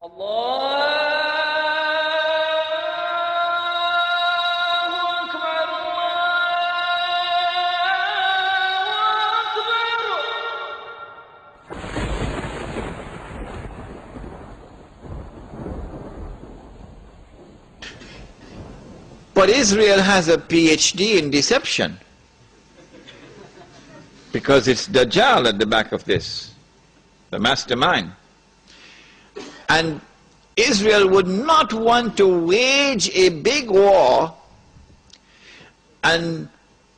But Israel has a PhD in deception, because it's Dajjal at the back of this, the mastermind. And Israel would not want to wage a big war and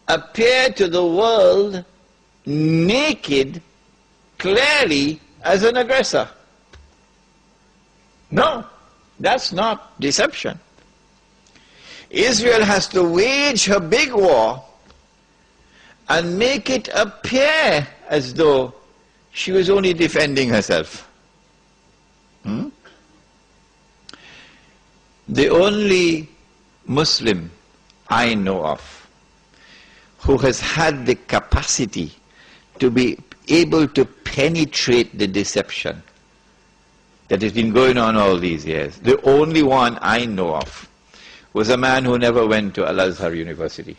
appear to the world naked, clearly as an aggressor. No, that's not deception. Israel has to wage her big war and make it appear as though she was only defending herself. The only Muslim I know of who has had the capacity to be able to penetrate the deception that has been going on all these years, the only one I know of, was a man who never went to Al-Azhar University.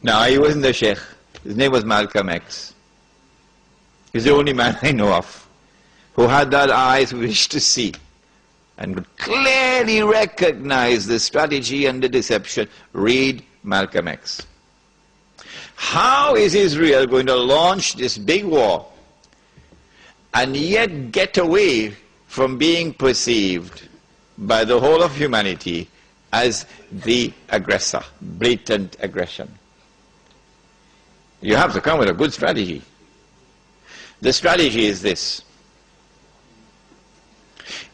Now, he wasn't a sheikh. His name was Malcolm X. He's the only man I know of who had that eyes which to see and could clearly recognize the strategy and the deception. Read Malcolm X. How is Israel going to launch this big war and yet get away from being perceived by the whole of humanity as the aggressor, blatant aggression? You have to come with a good strategy. The strategy is this.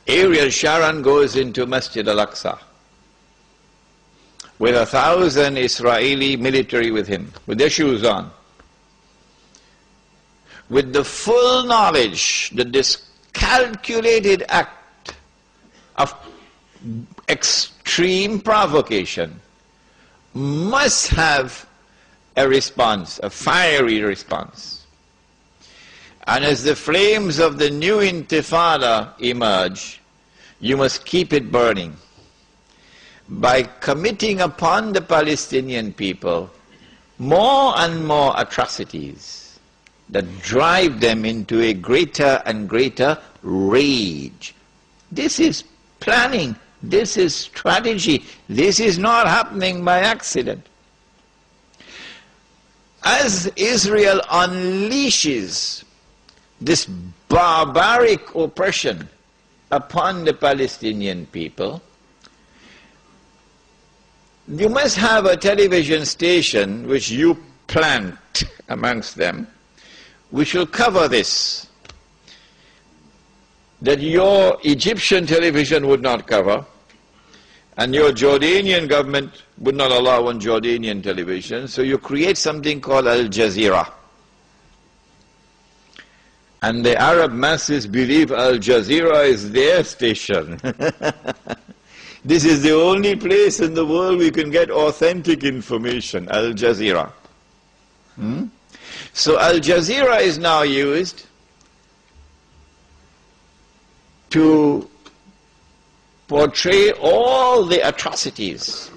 Ariel Sharon goes into Masjid al-Aqsa with 1,000 Israeli military with him, with their shoes on, with the full knowledge that this calculated act of extreme provocation must have a response, a fiery response. And as the flames of the new intifada emerge, you must keep it burning by committing upon the Palestinian people more and more atrocities that drive them into a greater and greater rage. This is planning. This is strategy. This is not happening by accident. As Israel unleashes this barbaric oppression upon the Palestinian people, you must have a television station which you plant amongst them, which will cover this, that your Egyptian television would not cover, and your Jordanian government would not allow on Jordanian television, so you create something called Al Jazeera. And the Arab masses believe Al Jazeera is their station. This is the only place in the world we can get authentic information, Al Jazeera. So Al Jazeera is now used to portray all the atrocities.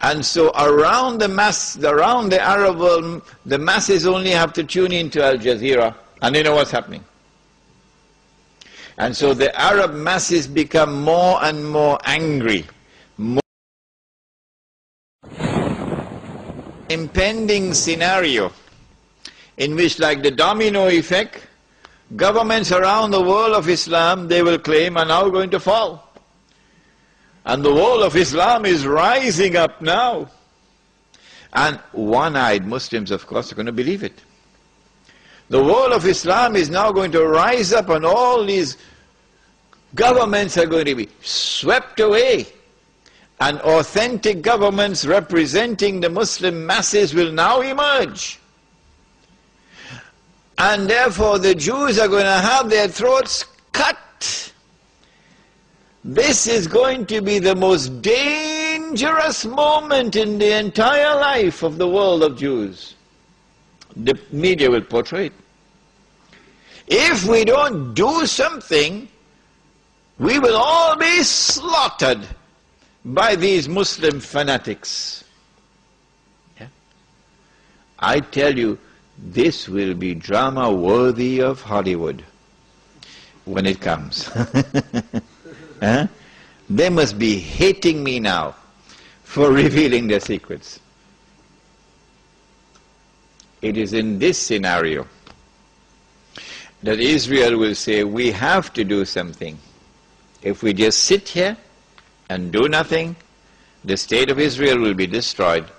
And so around the Arab world, the masses only have to tune into Al Jazeera and they know what's happening. And so the Arab masses become more and more angry. Impending scenario in which, like the domino effect, governments around the world of Islam, they will claim, are now going to fall. And the world of Islam is rising up now. And one-eyed Muslims, of course, are going to believe it. The world of Islam is now going to rise up, and all these governments are going to be swept away. And authentic governments representing the Muslim masses will now emerge. And therefore the Jews are going to have their throats cut. This is going to be the most dangerous moment in the entire life of the world of Jews. The media will portray it. If we don't do something, We will all be slaughtered by these Muslim fanatics. Yeah? I tell you, this will be drama worthy of Hollywood when it comes. Huh? They must be hating me now for revealing their secrets. It is in this scenario that Israel will say, we have to do something. If we just sit here and do nothing, the state of Israel will be destroyed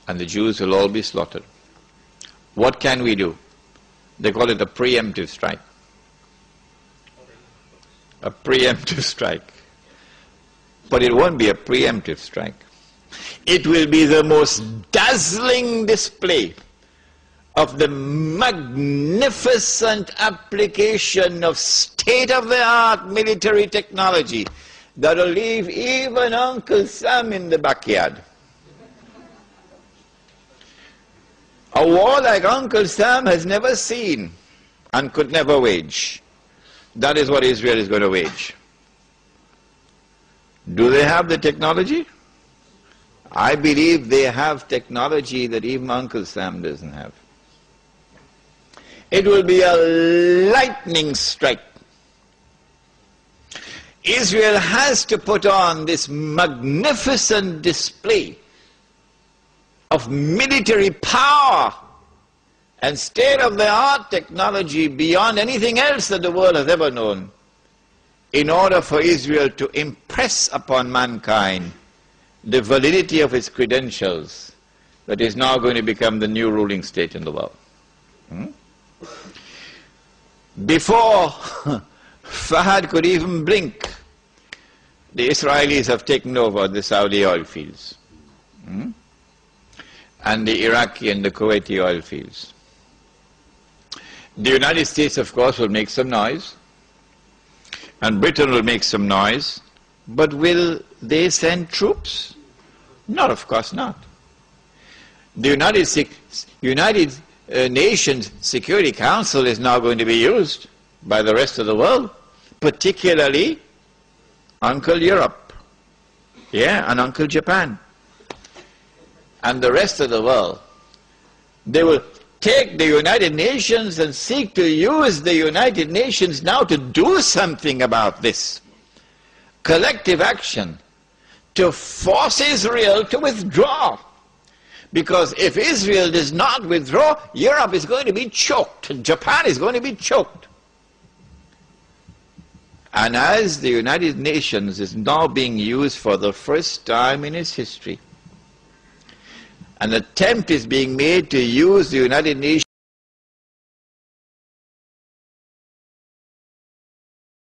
and the Jews will all be slaughtered. What can we do? They call it a preemptive strike. A preemptive strike. But it won't be a preemptive strike. It will be the most dazzling display of the magnificent application of state-of-the-art military technology that will leave even Uncle Sam in the backyard. A war like Uncle Sam has never seen and could never wage. That is what Israel is going to wage. Do they have the technology? I believe they have technology that even Uncle Sam doesn't have. It will be a lightning strike. Israel has to put on this magnificent display of military power and state-of-the-art technology beyond anything else that the world has ever known, in order for Israel to impress upon mankind the validity of its credentials that is now going to become the new ruling state in the world. Before Fahad could even blink, the Israelis have taken over the Saudi oil fields, and the Iraqi and the Kuwaiti oil fields. The United States, of course, will make some noise, and Britain will make some noise, but will they send troops? No, of course not. The United Nations Security Council is now going to be used by the rest of the world, particularly Uncle Europe, and Uncle Japan, and the rest of the world. They will take the United Nations and seek to use the United Nations now to do something about this. Collective action to force Israel to withdraw. Because if Israel does not withdraw, Europe is going to be choked, Japan is going to be choked. And as the United Nations is now being used for the first time in its history, an attempt is being made to use the United Nations